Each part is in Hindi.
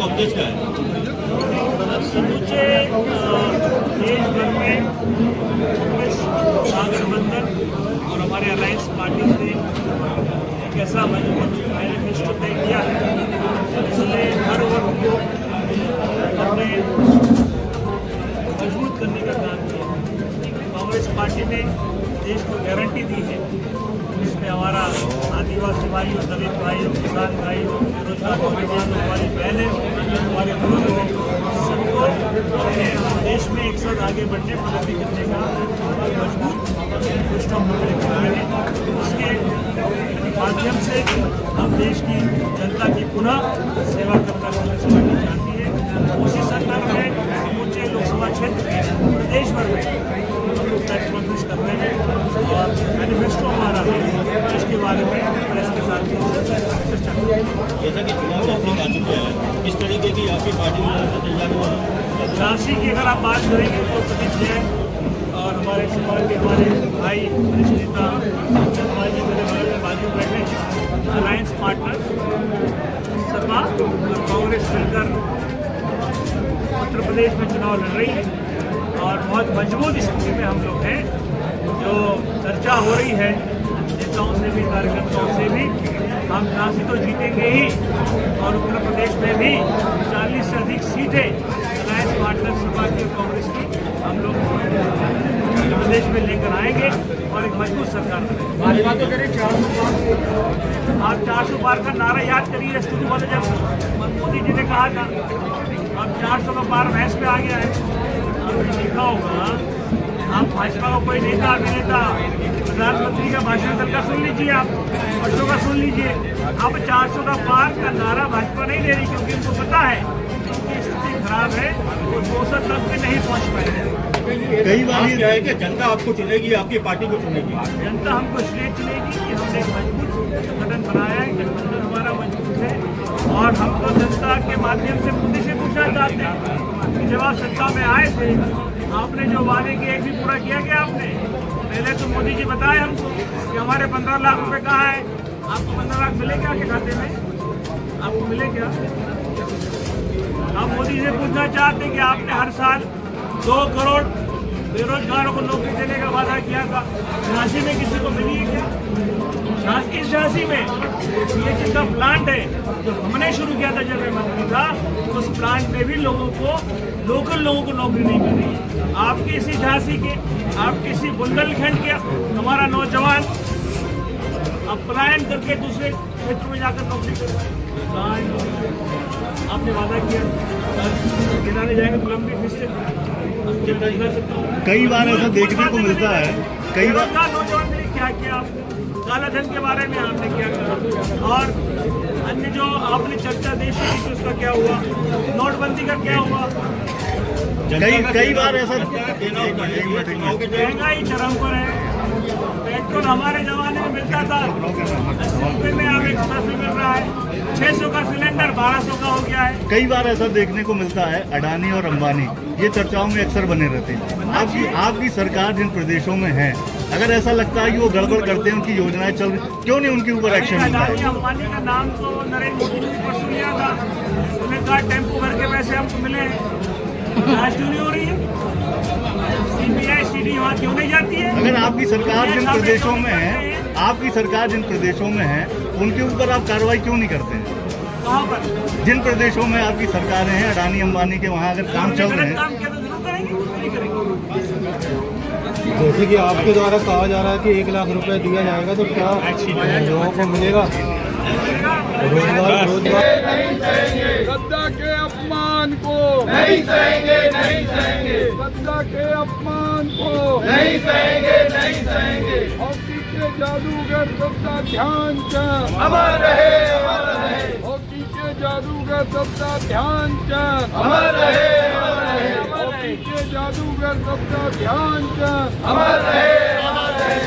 कांग्रेस का है? समूचे देश भर में कांग्रेस महागठबंधन और हमारे अलायंस पार्टी ने एक ऐसा मैनिफेस्टो तय किया है जिसमें हर वर्ग को अपने मजबूत करने का काम किया। कांग्रेस पार्टी ने देश को गारंटी दी है जिसमें हमारा आदिवासी भाइयों, दलित भाइयों, किसान भाइयों, बेरोजगार नौजवान, हमारी बहनें, हमारे बुजुर्ग सबको देश में एक साथ आगे बढ़ने प्रगति करने का मजबूत मैनिफेस्टो उसके माध्यम से हम देश की जनता की पुनः सेवा करना कांग्रेस पार्टी चाहती है। उसी सरकार में समूचे लोकसभा क्षेत्र प्रदेश भर में हम लोग टैक्स कर रहे हैं और मैनिफेस्टो हमारा इसके बारे में प्रेस के साथ चर्चा करेंगे। जैसा कि चुनाव नजदीक आ चुका है, किस तरीके की आपकी पार्टी में तैयार हुआ? झांसी की अगर आप बात करेंगे तो प्रदीप जैन और हमारे समाज के हमारे भाई वरिष्ठ नेता समाजी मेरे बगल में बाजू बैठे अलायंस पार्टनर सपा और कांग्रेस मिलकर उत्तर प्रदेश में चुनाव लड़ रही है और बहुत मजबूत स्थिति में हम लोग हैं। जो चर्चा हो रही है नेताओं से भी, कार्यकर्ताओं से भी, हम झांसी तो जीतेंगे ही और उत्तर प्रदेश में भी 40 से अधिक सीटें अलायंस पार्टनर सपा की और कांग्रेस की हम लोग उत्तर प्रदेश में लेकर आएंगे और एक मजबूत सरकार बनाएंगे। आप 400 पार का नारा याद करिए, शुरू वाले जब मोदी जी ने कहा था अब 400 का पार भैंस पे आ गया है। आपने देखा होगा, आप भाजपा का कोई नेता अभिनेता प्रधानमंत्री का भाषण कल का सुन लीजिए, आप वर्षों का सुन लीजिए। अब 400 का पार का नारा भाजपा नहीं दे रही क्योंकि उनको पता है कि स्थिति खराब है, वो 200 तक भी नहीं पहुंच पाएंगे। कई बार क्या है कि जनता आपको चुनेगी, आपकी पार्टी को चुनेगी? जनता हमको इसलिए चुनेगी कि हमने एक मजबूत संगठन बनाया है, गठबंधन हमारा मजबूत है और हम तो जनता के माध्यम से मोदी से पूछना चाहते हैं कि जब आप सत्ता में आए थे आपने जो वादे किए एक भी पूरा किया क्या आपने? पहले तो मोदी जी बताए हमको कि हमारे 15 लाख रुपए कहाँ है। आपको 15 लाख मिले क्या आपके खाते में? आपको मिले क्या? आप मोदी से पूछना चाहते हैं कि आपने हर साल 2 करोड़ बेरोजगारों को नौकरी देने का वादा किया था, झांसी में किसी को मिली है क्या? इस झांसी में ये जिसका प्लांट है जो हमने शुरू किया था जब मैं मंत्री था, उस प्लांट में भी लोगों को, लोकल लोगों को नौकरी नहीं मिल रही है। आपके इसी झांसी के, आपके इसी बुंदेलखंड के हमारा नौजवान अब पलायन करके दूसरे क्षेत्र में जाकर नौकरी कर रहे हैं। आपने वादा किया गिराने जाएंगे तो लंबी फिर से कई बार ऐसा देखने को मिलता है। कई बार नौजवान ने क्या किया, काला धन के बारे में आपने क्या कहा और अन्य जो आपने चर्चा देश की थी उसका क्या हुआ, नोटबंदी का क्या हुआ? कई बार ऐसा महंगाई चरम पर है। पेट्रोल हमारे जमाने में मिलता था 80 रुपये में, अब 180 मिल रहा है। 600 का सिलेंडर 1200 का हो गया है। कई बार ऐसा देखने को मिलता है, अडानी और अंबानी ये चर्चाओं में अक्सर बने रहते हैं। आपकी सरकार जिन प्रदेशों में है, अगर ऐसा लगता है कि वो गड़बड़ करते हैं, उनकी योजनाएं चल रही, क्यों नहीं उनके ऊपर एक्शन होता है? अंबानी का नाम तो नरेंद्र मोदी ने परसों लिया था, उन्होंने कहा टेम्पो भर के पैसे हमको मिले हैं। आज क्यों नहीं हो रही है? CBI CD वहाँ क्यों नहीं जाती है? अगर आपकी सरकार जिन प्रदेशों में है, आपकी सरकार जिन प्रदेशों में है, उनके ऊपर आप कार्रवाई क्यों नहीं करते हैं? कहाँ पर? जिन प्रदेशों में आपकी सरकारें हैं, अडानी अंबानी के, वहाँ अगर काम चल रहे हैं, काम किया तो जरूर करेंगे, नहीं करेंगे। जैसे कि आपके द्वारा कहा जा रहा है कि 1 लाख रुपए दिया जाएगा, तो क्या लोगों को मिलेगा रोजगार? सत्ता के अपमान को नहीं सहेंगे, नहीं सहेंगे, सत्ता के अपमान को नहीं सहेंगे, नहीं सहेंगे। हॉकी के जादूगर सत्ता ध्यानचंद अमर रहे, अमर रहे। हॉकी के जादूगर सत्ता ध्यानचंद अमर रहे, अमर रहे। हॉकी के जादूगर सत्ता ध्यानचंद अमर रहे, अमर रहे।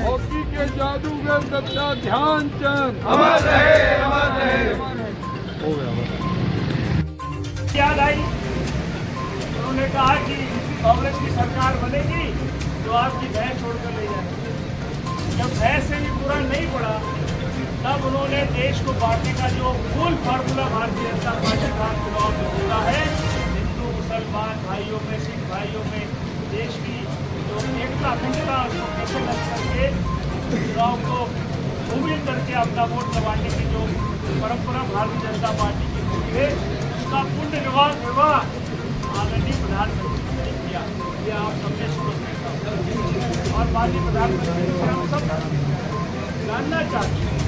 हॉकी के जादूगर सत्ता ध्यानचंद अमर रहे, अमर रहे। याद आई, उन्होंने कहा कि कांग्रेस की सरकार बनेगी तो आपकी भैंस छोड़कर ले जाएगी। जब भैंस से भी पूरा नहीं पड़ा तब उन्होंने देश को बांटने का जो मूल फार्मूला भारतीय जनता पार्टी का चुनाव अपना वोट दबाने की जो परंपरा भारतीय जनता पार्टी की होती है, उसका पूर्ण निर्वाह आदरणीय प्रधानमंत्री ने किया। ये आप सबने समझते हैं और माननीय प्रधानमंत्री से हम सब जानना चाहते हैं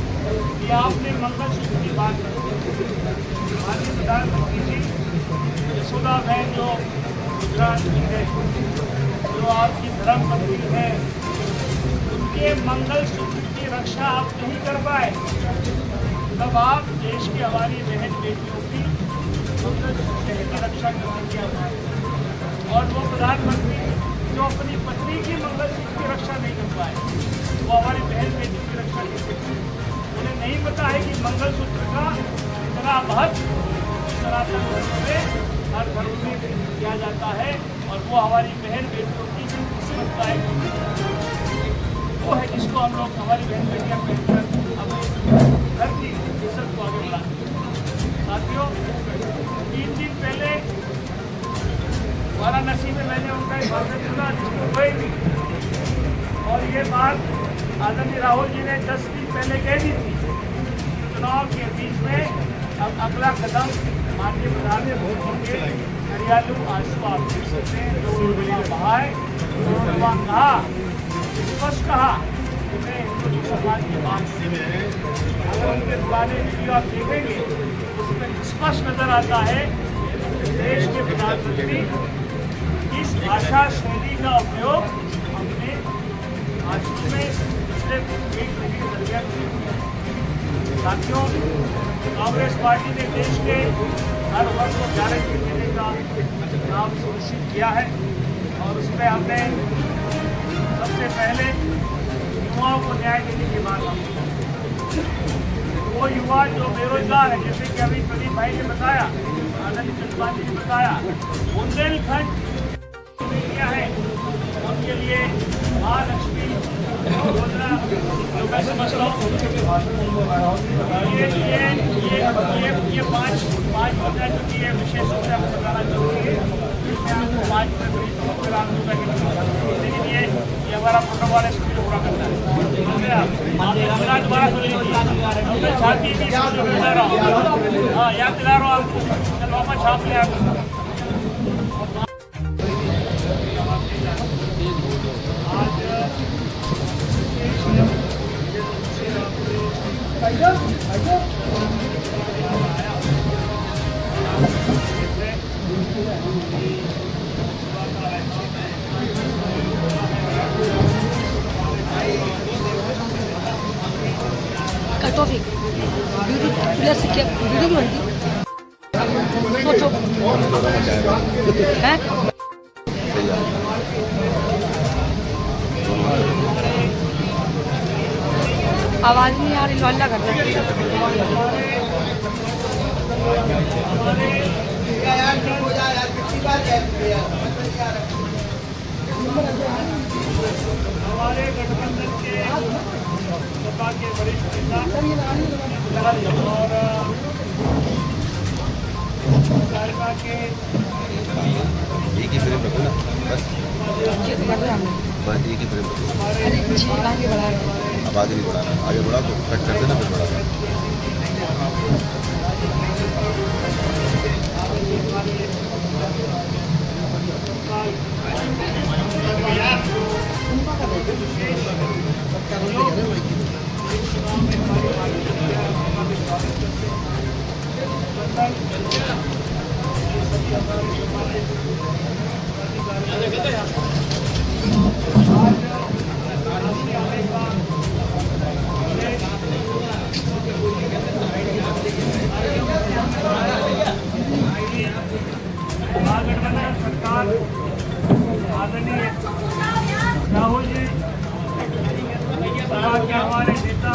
कि आपने मंगलसूत्र की बात की। माननीय प्रधानमंत्री जी, यशोदा बहन जो गुजरात की है, जो आपकी धर्म मंत्री है, उनके मंगलसूत्र की रक्षा आप नहीं कर पाए, तब आप देश की हमारी बहन बेटियों की मंगलसूत्र की रक्षा करने की आवाज़। और वो प्रधानमंत्री जो अपनी पत्नी की मंगलसूत्र की रक्षा नहीं कर पाए, वो हमारी बहन बेटी की रक्षा कैसे करें? उन्हें नहीं पता है कि मंगलसूत्र का इतना महत्व सनातन धर्म में हर धर्म में किया जाता है, और वो हमारी बहन बेटियों की किस्मत का एक वो है जिसको हम लोग हमारी बहन बेटियां पहनकर अपने घर की इज्जत को आगे बढ़ाते हैं। साथियों, 3 दिन पहले वाराणसी में मैंने उनका एक भाषण सुना जिसको कोई भी, और ये बात आदरणीय राहुल जी ने 10 दिन पहले कह दी थी। चुनाव के बीच में अब अगला कदम माननीय प्रधानमंत्री के घरियालू आंसू आप देख सकते हैं, जो बहाए कहा, स्पष्ट कहा कि मैं हिंदू समाज की बात से, अगर उनके पुराने वीडियो आप देखेंगे उसमें स्पष्ट नजर आता है देश के प्रधानमंत्री इस भाषा शैली का उपयोग अपने भाषण में पिछले 1 महीने के दरमियान किया। साथियों, कांग्रेस पार्टी ने देश के हर वर्ग को गारंटी देने का काम सुनिश्चित किया है, और उसमें हमने सबसे पहले युवाओं को न्याय देने की बात की। वो युवा जो बेरोजगार है, जैसे कि अभी प्रदीप भाई ने बताया, आनंद चंद्रपाल ने बताया, बुंदेलखंड किया है, उनके लिए महालक्ष्मी योजना जो मैं समझता हूँ ये पाँच योजना जो की है, विशेष रूप से आपको बताना चाहूँगी। इसमें आपको 5 में बड़ी लेकिन ये हमारा प्रोटोकॉल है, इसको पूरा करना है। दोबारा सुन लीजिए, छाती भी दिला रहा हूँ, हाँ याद दिला रहा हूँ आपको, चलो वापस छाप ले आप। टॉपिक ब्यूटी प्लस क्या वीडियो बनती सोचो है। आवाज नहीं आ रही, हल्ला कर रहा है। हमारे गठबंधन के सपा के वरिष्ठ नेता और कार्यकाल के एक ही फ्रेम रखो ना, बस एक ही फ्रेम रखो। आगे बढ़ा रहे, अब आगे नहीं बढ़ाना, आगे बढ़ा तो कट कर देना, फिर बढ़ाना। महागठबंधन सरकार आदरणीय राहुल जी, सपा के हमारे नेता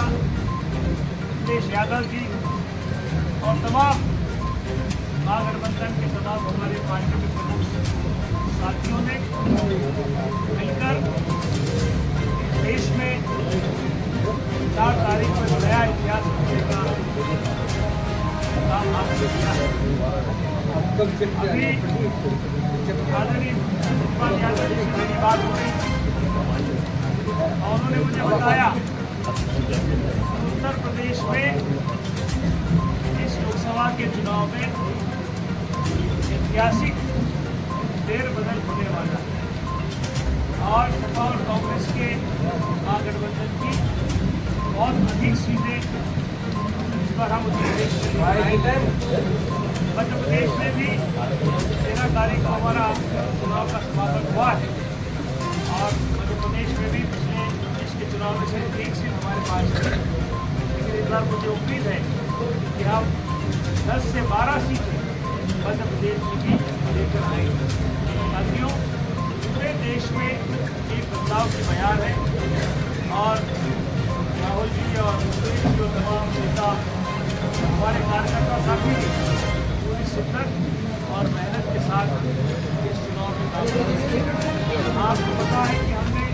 अखिलेश यादव जी और तमाम महागठबंधन के तमाम हमारे पार्टी के प्रमुख साथियों ने मिलकर देश में 4 तारीख को नया इतिहास लिखने का काम हासिल किया है। अभी आदरणीय यादव जी से मेरी बात हो रही और उन्होंने मुझे बताया उत्तर प्रदेश में इस लोकसभा के चुनाव में ऐतिहासिक फेरबदल होने वाला है और सपा और कांग्रेस के महागठबंधन की बहुत अधिक सीटें इस पर हम उत्तर प्रदेश में मध्य प्रदेश में भी 13 तारीख को हमारा चुनाव का समापन हुआ है और मध्य प्रदेश में भी पिछले इसके चुनाव में से एक सीट हमारे पास है, लेकिन इस बार मुझे उम्मीद है कि हम 10 से 12 सीटें मध्य प्रदेश में भी लेकर आएंगे। साथियों, पूरे देश में एक बदलाव की बयान है और राहुल जी और जो तमाम नेता हमारे कार्यकर्ता साथी पूरी शिद्दत और मेहनत के साथ इस चुनाव में काम कर रहे हैं। आपको पता है कि हमने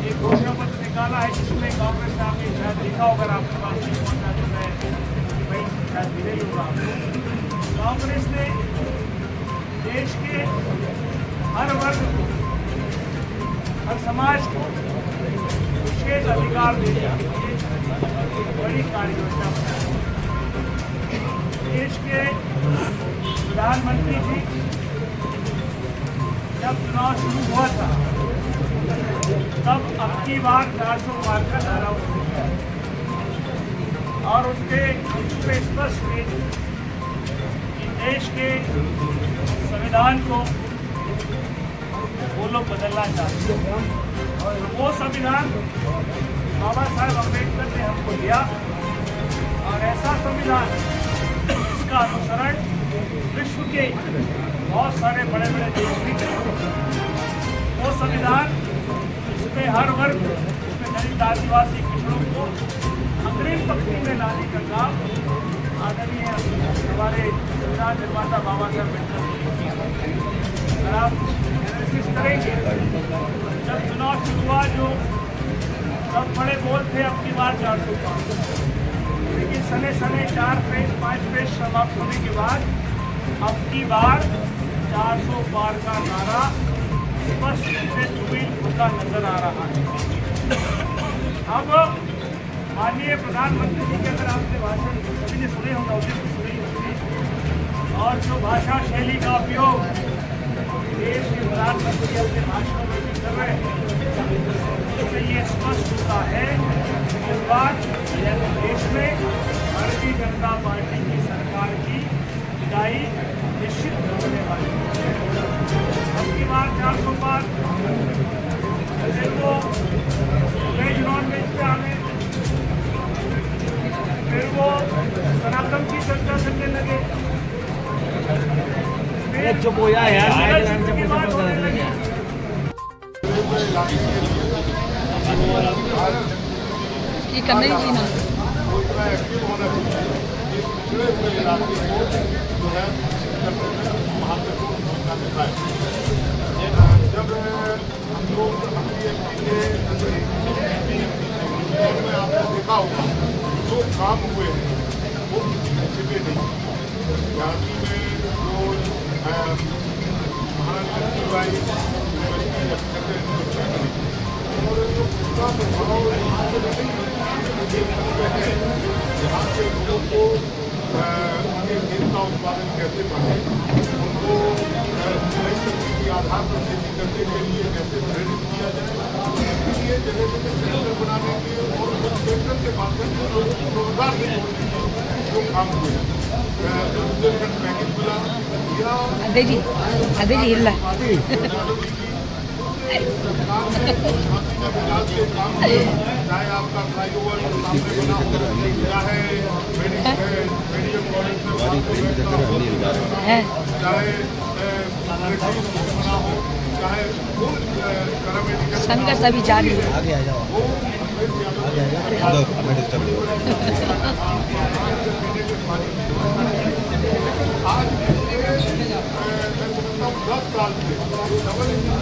एक घोषणा पत्र निकाला है जिसमें कांग्रेस ने आपने शायद देखा होगा, आपके पास नहीं पहुंचा तो मैं भाई शायद मिले होगा। कांग्रेस ने देश के हर वर्ग को, हर समाज को विशेष अधिकार देने के लिए एक बड़ी कार्य योजना बनाई। देश के प्रधानमंत्री जी जब चुनाव शुरू हुआ था तब अब की बार 400 पार का नारा उन्होंने और उसके स्पष्ट है कि देश के संविधान को वो लोग बदलना चाहते हैं और वो संविधान बाबा साहेब अम्बेडकर ने हमको दिया और ऐसा संविधान इसका अनुसरण विश्व के बहुत सारे बड़े बड़े देश भी करते हैं। वो संविधान इसमें हर वर्ग, इसमें दलित आदिवासी पिछड़ों को अग्रिम पंक्ति में लाने का काम आदरणीय हमारे संविधान निर्माता बाबा साहेब अम्बेडकर ने किया। अगर आप एनालिसिस करेंगे, जब चुनाव शुरू हुआ जो सब बड़े बोल थे अब की बार 400 पार, लेकिन सने 4 फेज 5 फेज समाप्त होने के बाद अब की बार 400 पार का नारा स्पष्ट रूप से धुमिल होता नजर आ रहा है। अब माननीय प्रधानमंत्री जी के अगर आपने भाषण सभी ने सुने होंगे, उसे सुने ही होंगे, और जो भाषा शैली का उपयोग देश के प्रधानमंत्री अपने भाषणों में भी कर रहे हैं, इससे ये स्पष्ट होता है कि इस बार देश में भारतीय जनता पार्टी की सरकार की विदाई निश्चित होने वाली है। अब की बार 400 पार, फिर वो वेज नॉन वेज पे आने, फिर वो सनातन की चर्चा करने लगे, चुप हो जाए यार, की बात होने लगी। ये करना ही चाहिए ना। जब हम लोग आपने देखा होगा जो काम हुए हैं वो छिपे नहीं। झांसी में जो महाराष्ट्र की बाई और जो पूरा प्रभाव यहाँ के लोगों को उनके खेत का उत्पादन कैसे बढ़े, उनको नई तकनीक के आधार पर खेती करने के लिए कैसे प्रेरित किया जाए, इसलिए जगह जगह सेंटर बनाने के और उस सेंटर के माध्यम से लोगों को रोजगार से जोड़ने के जो काम हुए बुंदेलखंड पैकेज मिला या अदे जी हिल्ला विकास के काम चाहे आपका फ्लाईओवर सामने बना हो, चाहे मेडिकल कॉलेज में चाहे बना हो, चाहे पैरामेडिकल सभी का सभी जारी है। आगे आ जाओ, आगे आ जाओ। आज 10 साल से डबल इंजन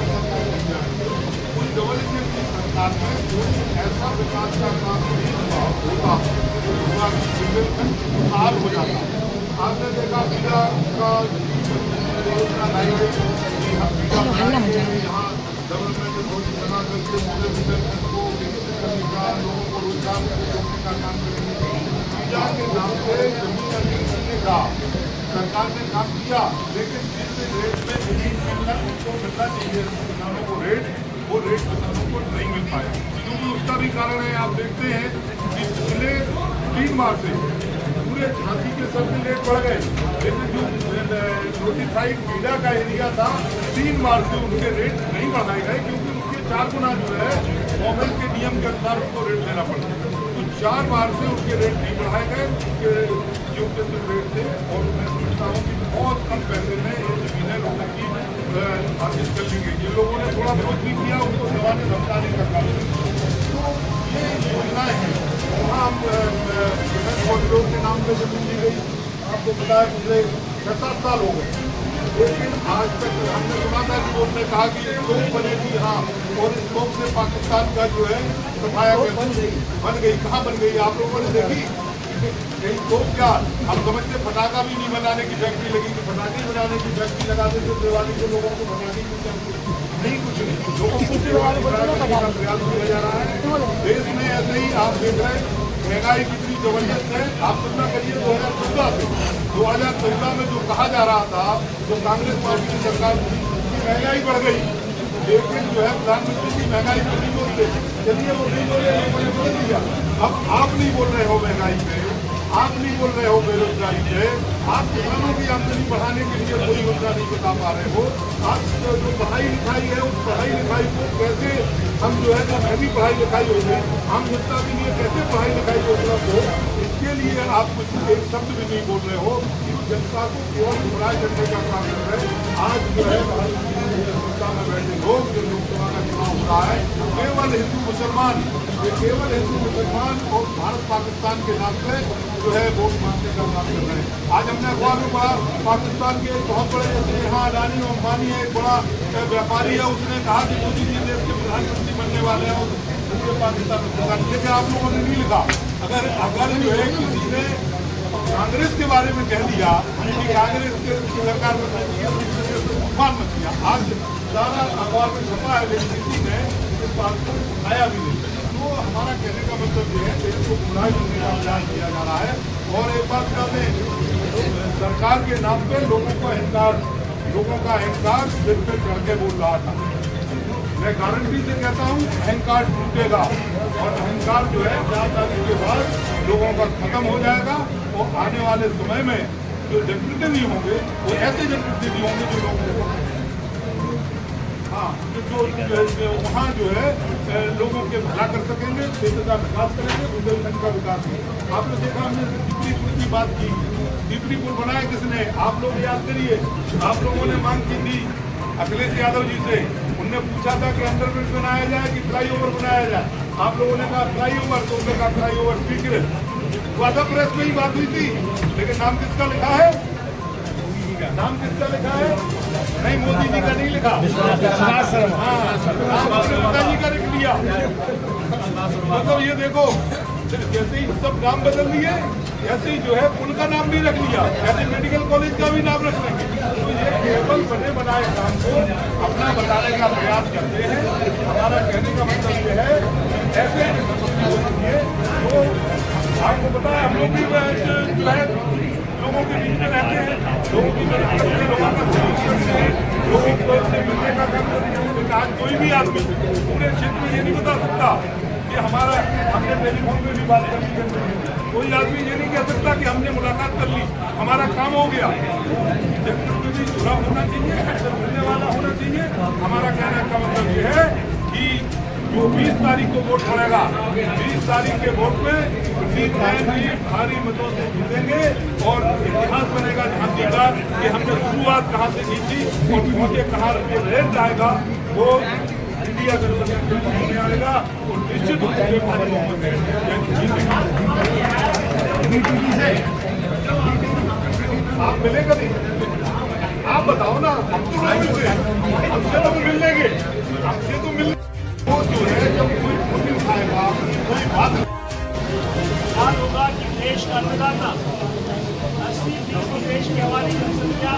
उस डबल इंजन की सरकार में ऐसा विकास का काम नहीं होता, साल हो जाता। आपने देखा बीड़ा का योजना लाई गई कि हम बीड़ा यहाँ डेवलपमेंट रोड बना करके पूरे बुंदेलखंड को करने का, लोगों को रोजगार देने का काम करेंगे। ऊर्जा के नाम पे जमीन अर्जित करने का सरकार ने काम किया, लेकिन जिस रेट में जमीन मिलना उनको मिलना चाहिए किसानों को वो रेट किसानों को नहीं मिल पाया। क्योंकि उसका भी कारण है, आप देखते हैं कि पिछले 3 माह से पूरे झांसी के सबसे रेट बढ़ गए, लेकिन जो नोटिफाइड मीडिया का एरिया था 3 मार्च से उनके रेट नहीं बढ़ाए गए, क्योंकि उनके 4 गुना जो है गवर्नमेंट के नियम के अनुसार उनको रेट देना पड़ता है। तो 4 मार्च से उनके रेट नहीं बढ़ाए गए, उनके योग्य रेट थे और उन्हें समझता हूँ कि बहुत कम पैसे में ये जमीनें लोगों की हासिल कर ली गई। जिन लोगों ने थोड़ा विरोध भी किया उनको दबाने धमकाने का काम किया। तो ये योजनाएं हैं, वहाँ कॉरिडोर के नाम पे जमीन दी गई, आपको पता है पिछले 6-7 साल हो गए, लेकिन आज तक हमने सुना था कि उन्होंने कहा कि स्टोक बनेगी, हाँ, और स्टोक से पाकिस्तान का जो है सफाया बन गई। कहाँ बन गई आप लोगों ने देखी? कहीं तो क्या हम समझते पटाखा भी नहीं बनाने की फैक्ट्री लगी, कि पटाखे बनाने की फैक्ट्री लगा देते दिवाली को, लोगों को पटाखे नहीं, कुछ नहीं, लोगों को प्रयास किया जा रहा है। देश में ऐसे ही आप देख रहे हैं महंगाई कितनी जबरदस्त है। आप तुलना करिए 2014 से 2014 में जो कहा जा रहा था, जो कांग्रेस पार्टी की सरकार थी, महंगाई बढ़ गई, लेकिन जो है प्रधानमंत्री की महंगाई को नहीं बोलते, चलिए वो नहीं बोले, लोगों ने बोल दिया। अब आप नहीं बोल रहे हो महंगाई पे, आप नहीं बोल रहे हो बेरोजगारी पे, आप किसानों की आमदनी बढ़ाने के लिए कोई योजना नहीं बता पा रहे हो। आप जो पढ़ाई लिखाई है, उस पढ़ाई लिखाई को कैसे हम जो है, जो महंगी पढ़ाई लिखाई हो गई, आम जनता के लिए कैसे पढ़ाई लिखाई उपलब्ध हो, इसके लिए आप कुछ एक शब्द भी नहीं बोल रहे हो। जनता को केवल गुमराह करने का काम कर रहे हैं। आज जो है संसद में बैठे लोग, जो लोकसभा का चुनाव हो रहा है, केवल हिंदू मुसलमान और भारत पाकिस्तान के नाम पे जो है वोट मांगने का काम कर रहे हैं। आज हमने अखबार में पढ़ा, पाकिस्तान के बहुत बड़े जैसे यहाँ अडानी और अंबानी है, एक बड़ा व्यापारी है, उसने कहा कि मोदी जी देश के प्रधानमंत्री बनने वाले हैं, और पाकिस्तान में, लेकिन आप लोगों ने नहीं लिखा। अगर जो है किसी ने कांग्रेस के बारे में कह दिया कि कांग्रेस की सरकार में तूफान मच गया, आज सारा अखबार में छपा है, लेकिन किसी ने इस बात को आया भी नहीं। तो हमारा कहने का मतलब ये है, देश को गुमराह करने का प्रयास किया जा रहा है। और एक बात बता दें, सरकार के नाम पे लोगों का अहंकार सिर पे चढ़ के बोल रहा था। मैं गारंटी से कहता हूँ अहंकार टूटेगा, और अहंकार जो है 4 तारीख के बाद लोगों का खत्म हो जाएगा। और आने वाले समय में जो जनप्रतिनिधि होंगे वो ऐसे जनप्रतिनिधि होंगे जो लोगों को जो वहाँ जो है लोगों के भला कर सकेंगे, देश का विकास करेंगे, बुंदेलखंड का विकास करेंगे। आपने देखा, हमने दीपरीपुर की बात की, दीपरीपुर बनाया किसने? आप लोग याद करिए, आप लोगों ने मांग की थी अखिलेश यादव जी से, उनने पूछा था कि अंडरब्रिज बनाया जाए कि फ्लाईओवर बनाया जाए। आप लोगों ने कहा फ्लाईओवर, तो उन्होंने कहा फ्लाईओवर स्वीकृत। वादा प्रेस में ही बात हुई थी, लेकिन नाम किसका लिखा है? नाम किसका लिखा है? नहीं, मोदी जी का नहीं लिखा, पिताजी का लिख लिया। मतलब ये देखो, जैसे ही सब नाम बदल दिए, ऐसे ही जो है उनका नाम भी रख लिया, ऐसे मेडिकल कॉलेज का भी नाम रख लेंगे। तो ये केवल बने बनाए काम को अपना बताने का प्रयास करते हैं। हमारा कहने का मतलब ये है, ऐसे तो आपको पता है, हम लोग भी जो है लोगों के बीच में रहते हैं, लोगों की मदद करते हैं, लोगों का सहयोग करते हैं, लोगों को से मिलने का काम करते हैं। आज कोई भी आदमी पूरे क्षेत्र में ये नहीं बता सकता कि हमारा, हमने टेलीफोन में भी बात कर ली, कोई आदमी ये नहीं कह सकता कि हमने मुलाकात कर ली, हमारा काम हो गया। जनप्रतिनिधि जुड़ा होना चाहिए, मिलने वाला होना चाहिए। हमारा कहने का मतलब ये है कि जो 20 तारीख को वोट पड़ेगा, 20 तारीख के वोट में भारी मतों से जीतेंगे, और इतिहास बनेगा झांसी का कि हमने शुरुआत कहाँ से की थी और पहुँचे कहाँ रेट जाएगा, वो इंडिया गठबंधन आएगा, और निश्चित रूप से भारी आप मिले कभी? आप बताओ ना, हम तो नहीं मिलते, हमसे तो मिल लेंगे, हमसे तो मिल, वो जो है जब कोई वोटिंग खाएगा, कोई बात होगा कि देश का अन्नदाता 80% देश के हवाले जनसंख्या